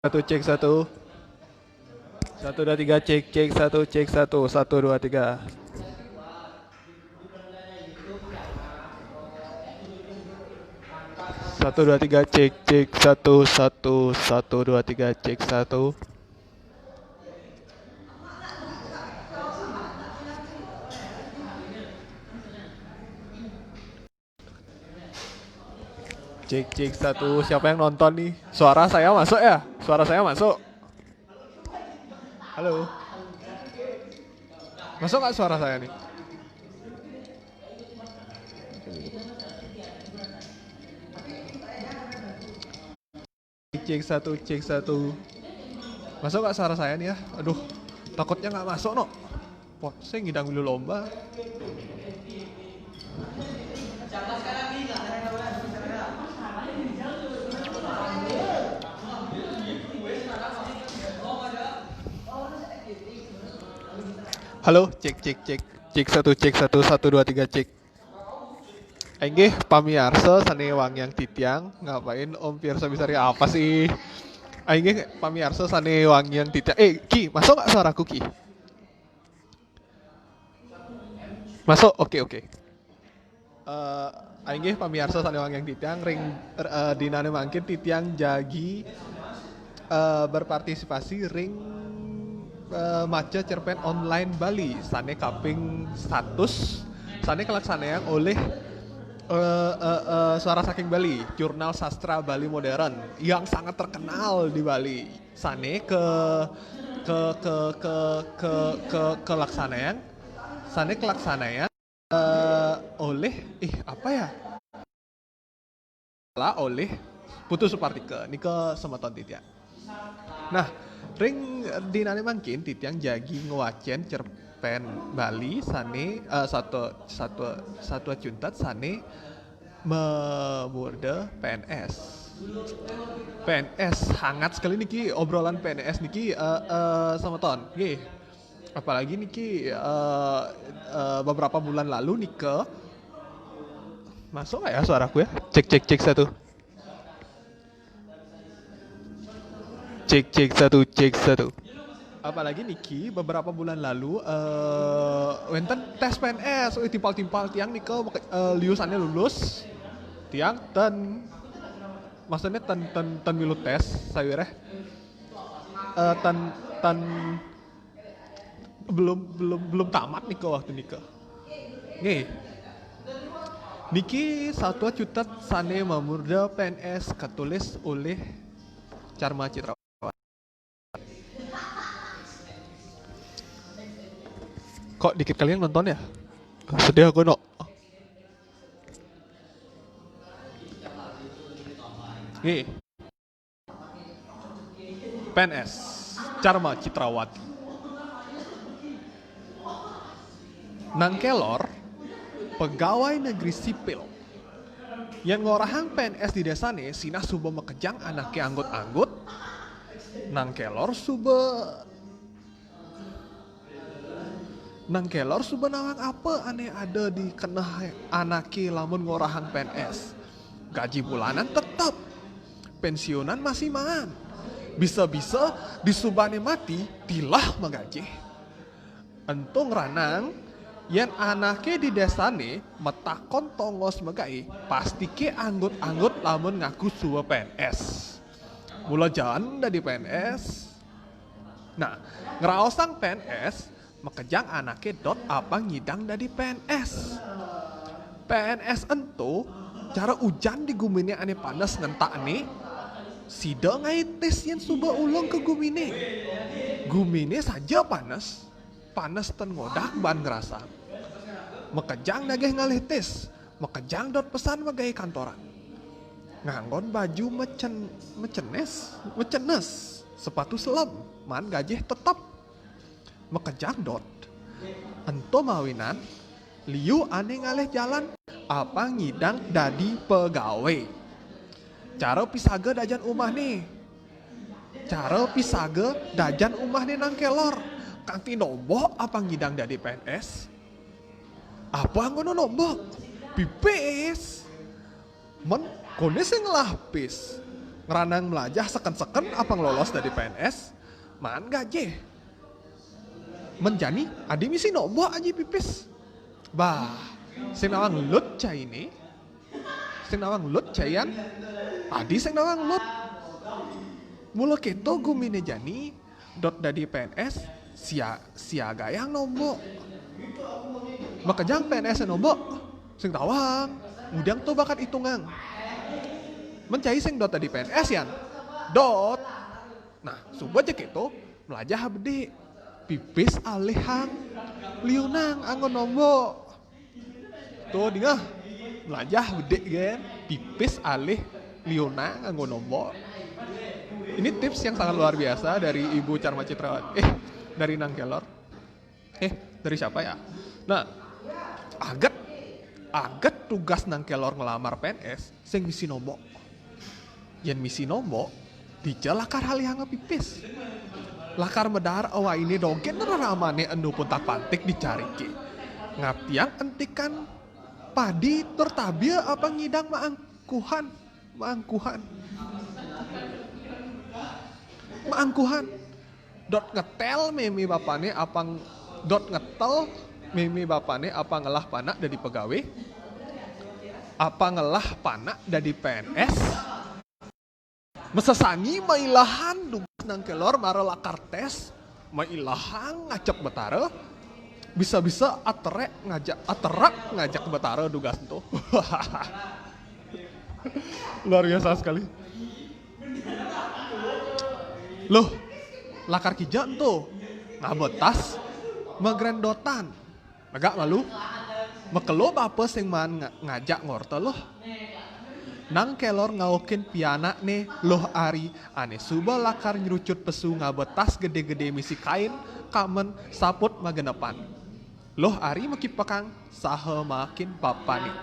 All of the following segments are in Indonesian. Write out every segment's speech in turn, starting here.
Satu cek satu. Satu dua tiga cek cek satu cek satu satu dua tiga. Satu dua tiga cek cek satu satu satu dua tiga cek satu. Cek cek satu. Siapa yang nonton nih? Suara saya masuk ya? Suara saya masuk. Halo. Masuk nggak suara saya nih? Cek satu cek satu. Masuk nggak suara saya nih ya? Aduh, takutnya nggak masuk no. Pot, saya ngidang dulu lomba. Halo, cek cek cek cek satu satu dua tiga cek. Enggih, pamiarsa sane wangyang titiang ngapain Om Pirsa Bisari apa sih? Enggih, pamiarsa sane wangyang titiang. Ki, masuk nggak suaraku Ki? Masuk, oke. Enggih, pamiarsa sane wangyang titiang ring dinane mangkin titiang jagi berpartisipasi ring maca cerpen online Bali sane kaping 100 sane kelaksanaan oleh Suara Saking Bali, jurnal sastra Bali modern yang sangat terkenal di Bali. Sane kelaksanaan sane kelaksanaan oleh apa ya? Lah oleh Putu Supartike nika semeton titiang. Nah, ring dinane mangkin titiang jagi ngewacen cerpen Bali sane satu cuntat sane memurde PNS. PNS hangat sekali niki obrolan PNS niki semeton. Nggih. Apalagi niki beberapa bulan lalu nika masuk gak ya suaraku ya? Cek satu. Cek satu. Apalagi Niki beberapa bulan lalu wenten tes PNS timpal-timpal tiang Niko liusannya lulus tiang dan maksudnya ten milu tes saya ten belum tamat Niko waktu Niko nih Niki satu cutat sane memurda PNS ketulis oleh Charma Citra. Kok dikit kalian nonton ya? Sedih aku no. Nih. PNS Charma Citrawati. Nang kelor pegawai negeri sipil yang ngorahang PNS di desane sinah suba mekejang anaknya anggut-anggut nang kelor nawang apa aneh ada di kena anaki lamun ngorahang PNS. Gaji bulanan tetap, pensiunan masih mangan. Bisa-bisa disubane mati tilah magaji. Entung ranang yen anake di desane metakon tongos megai pasti ke anggut-anggut lamun ngaku suwa PNS. Mula jalan dari PNS. Nah, ngeraosang PNS mekejang anake dot apa ngidang dari PNS. PNS ento cara ujan di gumine ane panas ngentak ane sida ngai tes yang suba ulang ke gumine. Gumine saja panas ten ngodak ban ngerasa. Mekejang nageh ngalih tes, mekejang dot pesan megai kantoran. Nganggon baju mecenes, sepatu selam, man gajeh tetap mekejang dot. Ento mawinan, liu ane ngalih jalan, apa ngidang dadi pegawai. Cara pisaga dajan umah nih. Cara pisaga dajan umah nih nang kelor. Kang ti nombok apa ngidang dadi PNS? Apa ngono nombok? Pipis. Men kone sing ngelapis ngeranang melajah seken-seken apa ngelolos dari PNS man gaje menjani adi misi nombo aja pipis bah sing nawang lut cai ini sing nawang lut cayan adi sing nawang lut mula keto gumine jani dot dari PNS siaga yang nombo makajang PNS nombo sing tawang udang tuh bakat hitungan mencai sing dot dari PNS yan dot nah subuh aja gitu melajah bede pipis alihang liunang anggo nombo tuh dingah melajah bede gen pipis alih liunang anggo nombo. Ini tips yang sangat luar biasa dari Ibu Charma Citrawati. Dari Nang Kelor. Dari siapa ya? Nah, aget tugas Nang Kelor ngelamar PNS sing misi nombo. Yen misi nombo dija lakar halihang pipis. Lakar medar awa ini dogen ramane enu pun tak pantik dicari ki. Ngaptiang entikan padi tertabia apa ngidang maangkuhan. Dot ngetel memi bapane apang dot ngetel memi bapane apa ngelah panak dari pegawai apa ngelah panak dari PNS mesesangi mailahan dugas Nang Kelor mara lakar tes mailahan ngajak betara bisa-bisa aterak ngajak betara dugas itu. Luar biasa sekali. Loh, lakar kijak tuh ngabetas megrendotan. Agak malu. Mekelo bapa sing man ngajak ngorto loh. Nang Kelor ngaokin pianak nih loh ari ane suba lakar nyurucut pesu ngabetas gede-gede misi kain kamen saput magenepan. Loh ari maki pekang saha makin papa nih.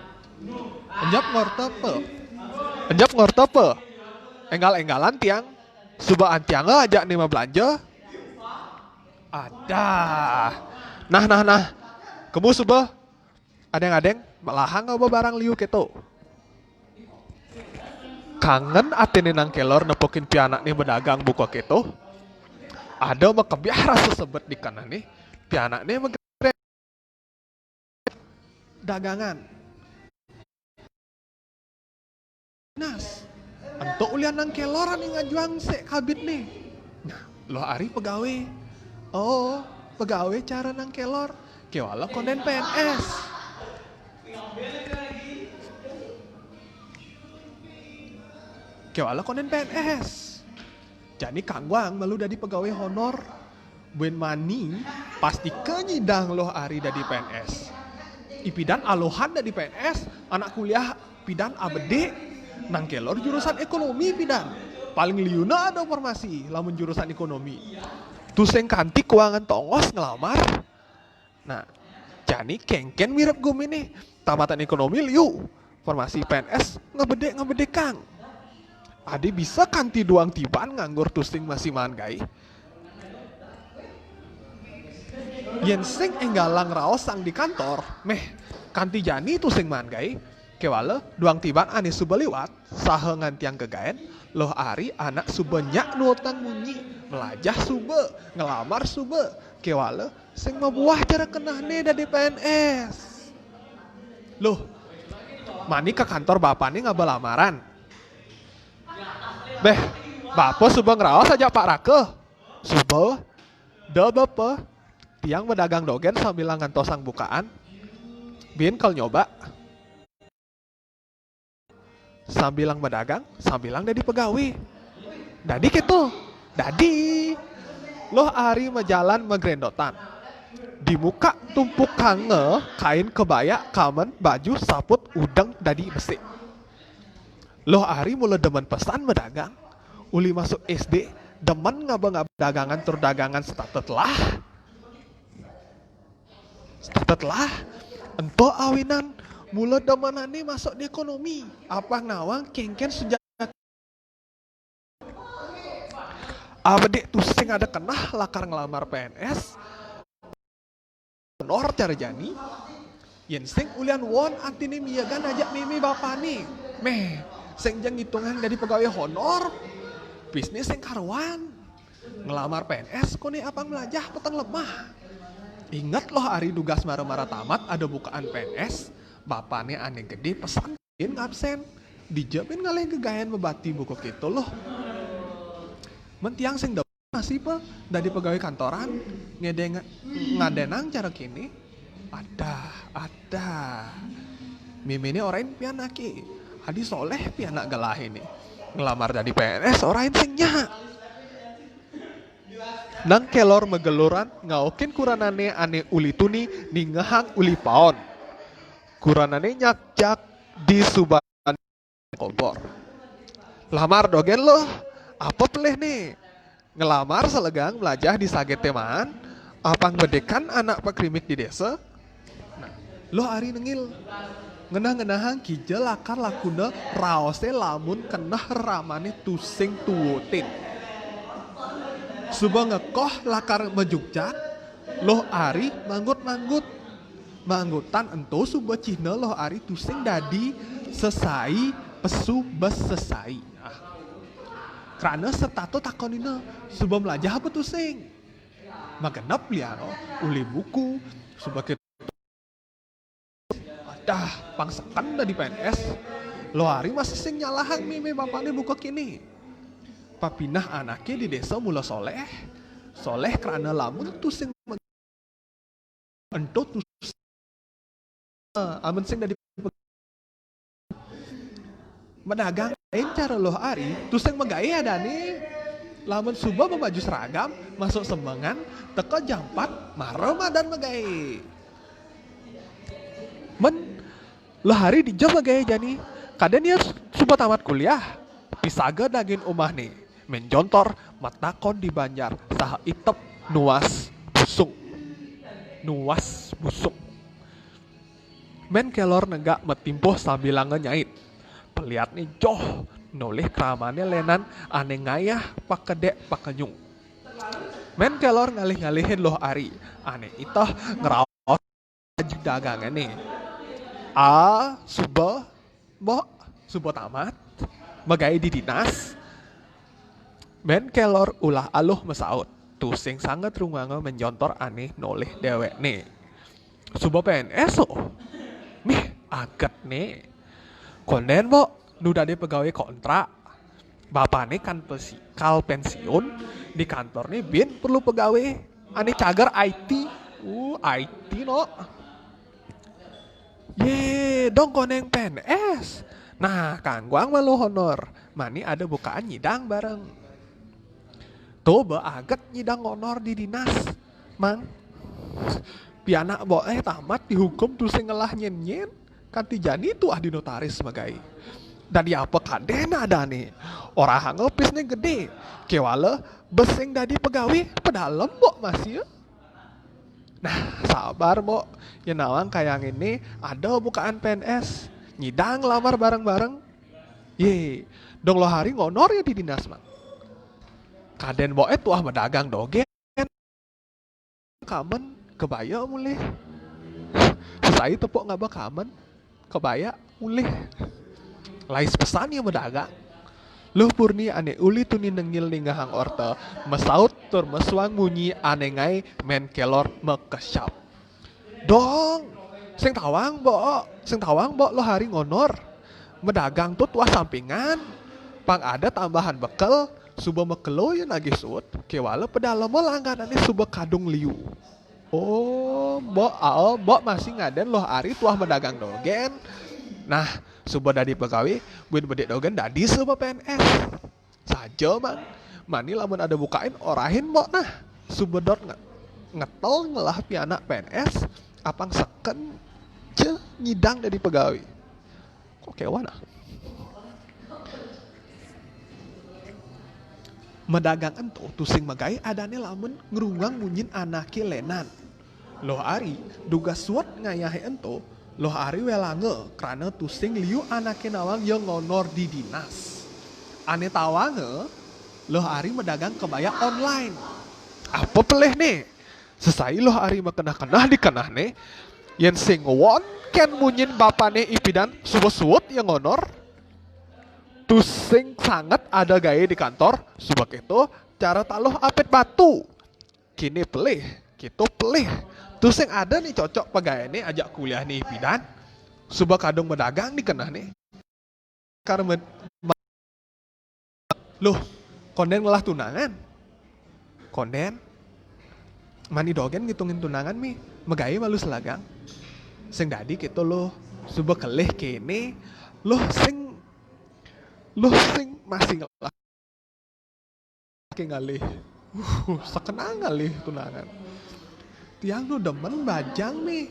Enjap ngorto pe. Enggal-enggalan tiang suba antiang ajak nih mah belanja. Ada. Nah. Kamu suba adeng malahang apa barang liu keto. Kangen atene Nang Kelor nepokin pianak nih berdagang buka keto. Ada mah kebiara sesebet di kanan nih. Pianak nih dagangan. Nas. Entuk ulian Nang Kelor nih ngajuang se kabit nih. Nah, lo ari pegawai. Oh, pegawai cara Nang Kelor. Kewala konden PNS. Kewala konden PNS. Jadi kangwang malu dari pegawai honor. Buen mani pasti kenyidang loh ari dari PNS. Ipidan alohan dari PNS. Anak kuliah pidan abede. Nang Kelor jurusan ekonomi pidan. Paling liuna ada formasi lamun jurusan ekonomi. Tuseng kanti keuangan tongos ngelamar. Nah, jadi kengken mirip gumi nih. Tamatan ekonomi liu. Formasi PNS ngebede kang. Ade bisa kanti doang tiban nganggur tusing masih manggai. Yen sing enggalang raos sang di kantor, meh kanti jani tusing manggai. Kewala doang tiban ane suba liwat, saha ngantiang kegaen, loh ari anak suba nyak nuotang munyi, melajah suba, ngelamar suba. Kewala sing mabuah cara kenahne dari PNS. Loh, mani ke kantor bapaknya ngabel lamaran. Beh, bapak suba ngerawas aja Pak Rake. Suba, dah bapak, tiang berdagang dogen sambil ngantosang bukaan. Bin kal nyoba. Sambil berdagang, sambil dari pegawai. Dadi gitu, dadi. Loh ari majalan megrendotan. Di muka tumpuk kange, kain kebaya, kamen, baju, saput, udang, dadi besi. Loh ari mula demen pesan berdagang. Uli masuk SD, demen ngaba dagangan tur dagangan statet lah. Ento awinan mula demenane masuk di ekonomi. Apa ngawang kengken sejak abade tusing ada kenah lakar ngelamar PNS. Honor cara jani. Yen sing ulian won antine miyagan ajak mimi bapani. Meh, sing jeng hitungan jadi pegawai honor, bisnis sing karuan. Ngelamar PNS kok nih apang melajah petang lemah. Ingat loh hari tugas marah-marah tamat ada bukaan PNS, bapaknya aneh gede pesan absen. Dijamin ngalih kegayan membati buku gitu loh. Mentiang sing masih pa dari pegawai kantoran ngadenang cara kini ada mimi ini orang pianaki adi soleh pianak galah ini ngelamar jadi PNS orang singnya nang kelor megeluran ngaukin kuranane ane uli tuni ningehang uli paon kuranane nyakjak di suban kompor lamar dogen loh apa peleh nih ngelamar selegang belajar di Saget teman apang bedekan anak pekrimik di desa nah, lo hari nengil ngenah-ngenahang kijel lakar lakuna raose lamun kenah ramane tusing tuwotin suba ngekoh lakar mejugjak lo ari manggutan ento suba cina lo ari tusing dadi sesai pesu bes sesai karena setato takonina suba melajah apa tusing magenap liano uli buku sebagai dah pangsekan dari PNS lo hari masih sing nyalahan mimi bapaknya buka kini papinah anaknya di desa mula soleh karena lamun tusing ento tusing amun sing dari medagang lain cara lo hari tusing megaya ada nih lamun suba memaju seragam masuk sembangan teko jam 4 Ramadan megaya lo hari di jam megaya jani kadang dia suba tamat kuliah pisaga daging umah nih menjontor matakon di Banjar saha itep nuas busuk men kelor negak metimpuh sambil nyait peliat nih joh nolih keramannya lenan aneh ngayah pakedek pakenyung men kelor ngalih-ngalihin loh ari aneh itah ngerawat dagangan nih suba tamat megay di dinas men kelor ulah aluh mesaut tusing sangat runganga menjontor aneh nolih dewek nih suba PNS mih aget nih konden nu dade pegawai kontrak bapak nih kan pensiun di kantor nih bin perlu pegawai ane cagar IT no ye dong koneng PNS nah kangguang malu honor mani ada bukaan nyidang bareng tuh aget nyidang honor di dinas mang pianak tamat dihukum tuh sing ngelah nyen kanti jani tuh di notaris sebagai dan di apa kadena ada nih orang ngepisnya gede kewala beseng dari pegawai pedalem masih ya nah sabar ya nawang kayak ini ada bukaan PNS nyidang lamar bareng-bareng ye dong lo hari ngonor ya di dinas man kaden tuah medagang dogen kamen kebaya mulai selesai tepuk ngaba kamen kebaya mulai lais pesan yang medagang luh purni ane uli tuni nengil ningahang orte mesaut tur meswang bunyi ane ngai men kelor mekesyap dong sing tawang bo lo hari ngonor medagang tuh tuah sampingan pang ada tambahan bekal suba mekelo ya nagih sut kewala pedalem langganane suba kadung liu bo masih ngaden lo hari tuah medagang dogen nah suba dari pegawai buat bedek dogen dadi suba PNS saja mani lamun ada bukain orahin nah suba dot ngetol ngelah pianak PNS apang seken je nyidang dari pegawai kok kewana medagang ento tusing megai adane lamun ngerungang munyin anake lenan lo ari duga suat ngayahe ento lo ari welange karena tusing liu anake nawang yang ngonor di dinas ane tawange lo ari medagang kebaya online apa peleh nih sesai lo ari makenah-kenah dikenah nih yen sing won ken munyin bapane ipidan suwet yang ngonor Tusing sangat ada gaya di kantor, subak itu cara taluh apet batu. Kini pelih, gitu pelih. Tusing ada nih cocok pegawai ini ajak kuliah nih bidan. Subak kadung berdagang di kenah nih. Karena loh, konden ngolah tunangan. Konden mani dogen ngitungin tunangan mi, megai malu selagang. Sing dadi gitu loh, subak kelih kene, loh sing masih ngalih. Sekenang ngalih tunangan. Tiang nu demen bajang nih.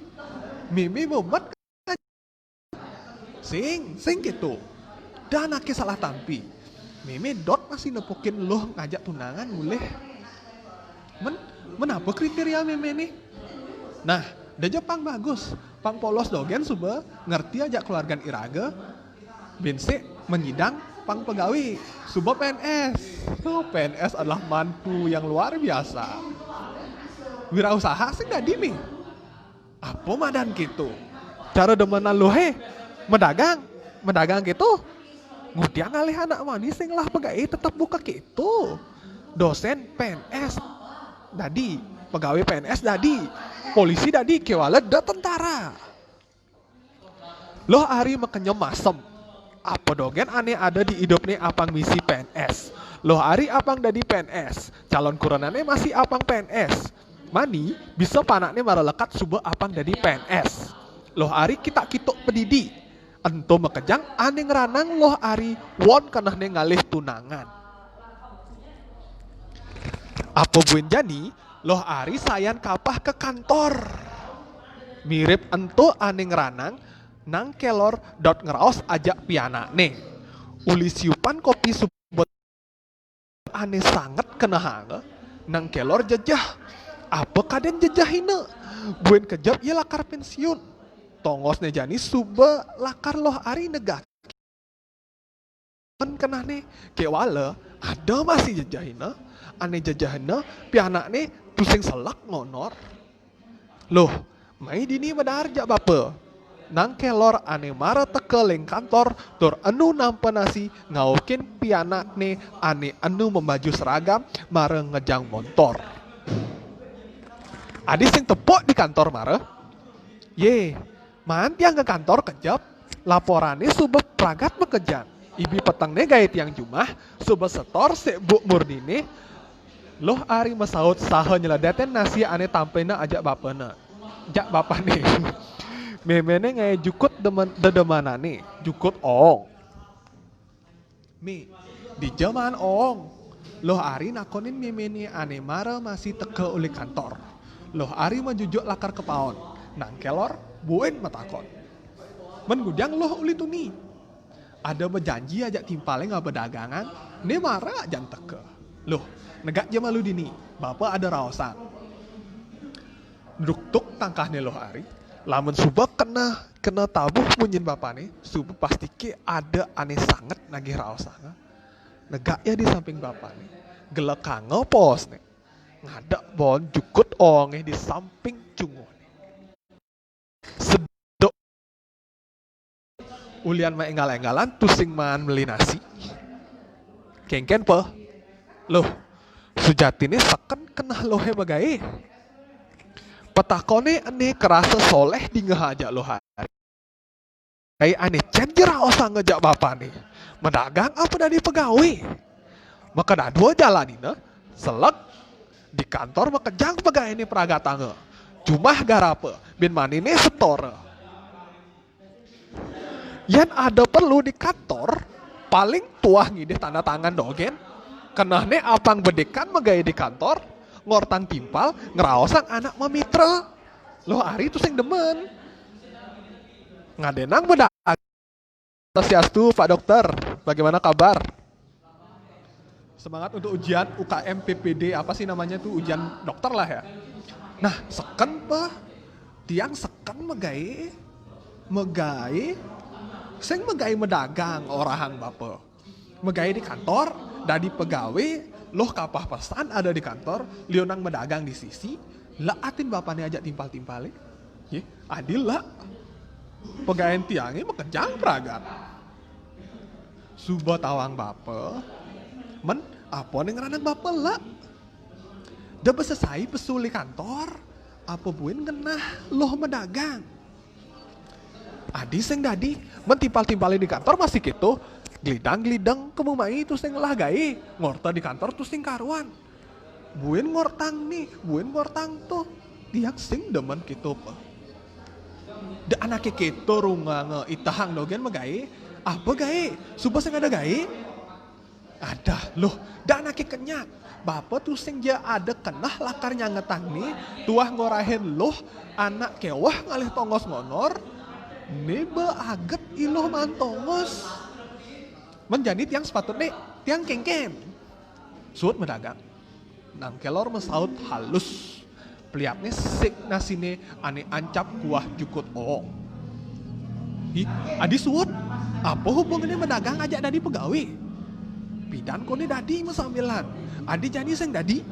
Mimi mumet sing gitu. Dan anaknya salah tampi. Mimi dot masih nepukin loh ngajak tunangan muleh. Menapa kriteria Mimi nih? Nah, da Jepang bagus. Pang polos dogen suba ngerti aja keluarga iraga. Binse menyidang pang pegawai suba PNS. PNS adalah mantu yang luar biasa. Wirausaha sih gak dimi. Apa madan gitu? Cara demenan lo medagang gitu. Ngudiang ngalih anak manis yang lah pegawai tetap buka gitu. Dosen PNS dadi, pegawai PNS dadi, polisi dadi, kewalet da tentara. Loh ari makanya masem. Apa dogen aneh ada di hidup nih apang misi PNS. Loh ari apang dadi PNS. Calon kuranane masih apang PNS. Mani bisa panaknya marah lekat subuh apang dadi PNS. Loh ari kita pedidi. Ento mekejang ane ngeranang loh ari won kenah ne ngalih tunangan. Apa buin jani loh ari sayan kapah ke kantor. Mirip ento ane ngeranang nang kelor dot ngeraos ajak piana ne. Uli siupan kopi subot ane sangat kenahanga nang kelor jejah. Apa kaden jejahina? Buin kejap ya lakar pensiun. Tongos nejani suba lakar loh ari negak. Kenah ne kewala ada masih jejahina. Ane jejahina pianak ne pusing selak ngonor. Loh, mai dini medarja bapa. Nang kelor ane mara tekeleng kantor tur anu nampa nasi ngaukin pianak ne ane anu membaju seragam mara ngejang motor. Adi sing tepok di kantor mara. Ye, man tiang ke kantor kejap, laporannya subah pragat mekejang. Ibi petangnya gaya tiang jumah, subah setor sebuk murnine. Loh ari mesaut saha nyeladaten nasi ane tampena ajak bapana. Jak bapane. Memene ngaya jukut dedemanane, jukut ong. Mi, di zaman ong. Loh ari nakonin memene ane mara masih teke uli kantor. Loh ari majujuk lakar kepaon. Nang kelor buin matakon. Menggudang loh uli tuni. Ada berjanji ajak timpalnya nggak berdagangan. Ne marah jan teke. Loh negak je malu dini. Bapak ada raosan. Duk tangkahnya loh ari. Lamun suba kena tabuh munyin bapak nih. Suba pasti ke ada aneh sangat nagih raosan. Negak ya di samping bapak nih. Gelekang ngepos nih. Ngadak bon jukut ongeh di samping cungu. Sedok ulian ma enggal-enggalan tusing man beli nasi. Kengken pe. Loh, sejatine seken kenah lohe bagai. Petakone ane kerasa soleh di ngehajak loh hari. Kayak ane cenjera osang ngejak bapak nih. Mendagang apa dari pegawai. Maka dah dua jalan ini selek di kantor makejang pegawai ini peragatanga. Cuma garape bin manine setor. Yang ada perlu di kantor paling tuah ngidih tanda tangan dogen. Kenahne apang bedekan megaya di kantor ngortang timpal ngeraosang anak memitra. Loh ari itu sing demen. Ngadenang bedak. Swastiastu Pak Dokter, bagaimana kabar? Semangat untuk ujian UKM PPD apa sih namanya tuh ujian dokter lah ya. Nah, seken pa tiang seken megai sing megai medagang orahan bapak. Megai di kantor, dari pegawai, loh kapah pesan ada di kantor, lionang medagang di sisi, laatin bapaknya ajak timpal-timpalnya. Ye, adil lah. Pegawai tiangnya mekejang peragat. Suba tawang bapa. Men, apa ning ranang bapa lah? Dah selesai pesuli kantor. Apa buin genah loh medagang. Adi sing dadi mentipal-timpali di kantor masih gitu. Glidang-glidang kemumai itu sing lah gai. Ngorta di kantor tuh sing karuan. Buin ngortang nih, buin ngortang tuh. Tiang sing demen gitu pa. Da anake gitu runga itahang dogen magai. Apa gai? Suba sing ada gai? Ada loh, da anake kenyak. Bapak tuh sing ja ada kenah lakarnya ngetang nih. Tuah ngorahin loh anak kewah ngalih tongos ngonor. Neba aget iloh mantongos. Menjadi tiang sepatutnya tiang kengken. Suut medagang. Nang kelor mesaut halus. Peliapnya sik nasine ane ancap kuah jukut oong. Hi, adi suut. Apa hubungannya medagang ajak dadi pegawai? Pidan kone dadi mesambilan. Adi jadi sing dadi.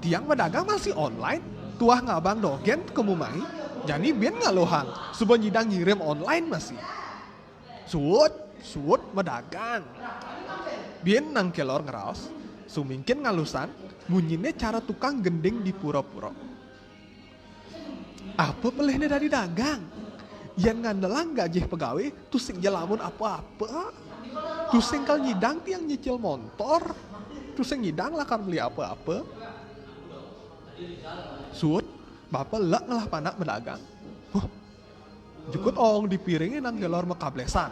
Tiang medagang masih online. Tuah ngabang dogen kemumai. Jadi biar ngalohang, subuh nyidang ngirim online masih. Suut medagang. Biar nang kelor ngeraos, sumingkin ngalusan, bunyinya cara tukang gending di pura-pura. Apa pelehnya dari dagang? Yang ngandelang gaji pegawai, tuh sing jalamun apa-apa. Tuh sing kal nyidang tiang nyicil motor. Tuh sing nyidang lakar beli apa-apa. Suut. Bapak lek ngalah panak medagang. Jukut ong dipiringin nang kelor mekablesan.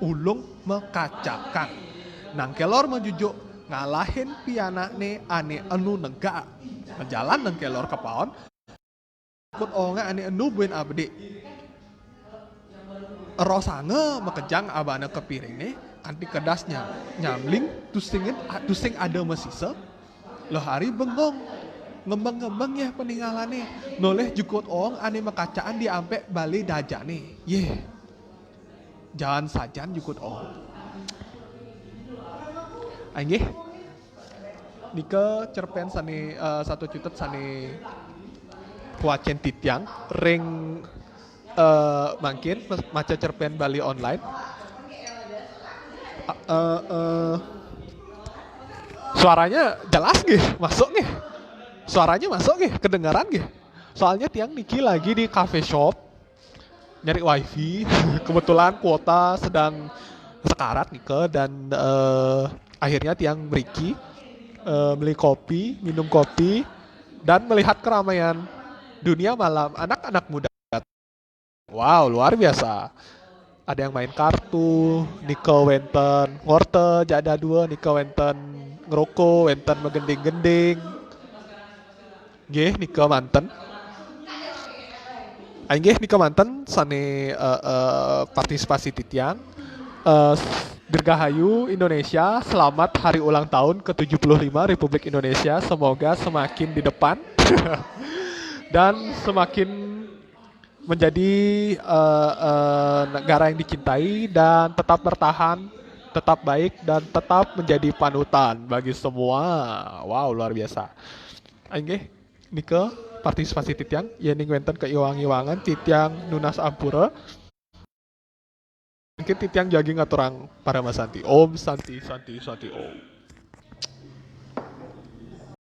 Ulung mekacakan. Nang kelor menjujuk ngalahin pianakne ane anu nega. Menjalan nang kelor kepaon. Jukut onga ane anu buin abdi. Rosange mekejang abana kepiringne kanti kedasnya nyamling tusing ada mesise. Loh hari bengong. Ngembang-ngembang ya peninggalannya. Noleh jukut ong ane makacaan diampe bali dajane. Jangan sajan jukut ong. Ainggih. Nika cerpen sane satu cutet sane kuacen titiang ring mangkin maca cerpen Bali online. Suaranya jelas gih, masuk nih. Suaranya masuk gih, kedengaran gih. Soalnya tiang Niki lagi di cafe shop nyari wifi. Kebetulan kuota sedang sekarat Nike dan akhirnya tiang beriki beli kopi, minum kopi dan melihat keramaian dunia malam anak-anak muda. Wow, luar biasa. Ada yang main kartu, Nike wenten ngorte jada dua, Nike wenten ngerokok, wenten megending-gending. Nggih nika manten. Nggih nika manten sane partisipasi titiang. Dirgahayu Indonesia, selamat hari ulang tahun ke-75 Republik Indonesia. Semoga semakin di depan dan semakin menjadi negara yang dicintai dan tetap bertahan, tetap baik dan tetap menjadi panutan bagi semua. Wow, luar biasa. Nggih Nika partisipasi titiang yening wenten keiwang-iwangan titiang nunas ampura mungkin titiang jagi ngaturang para mas santi om santi santi santi om.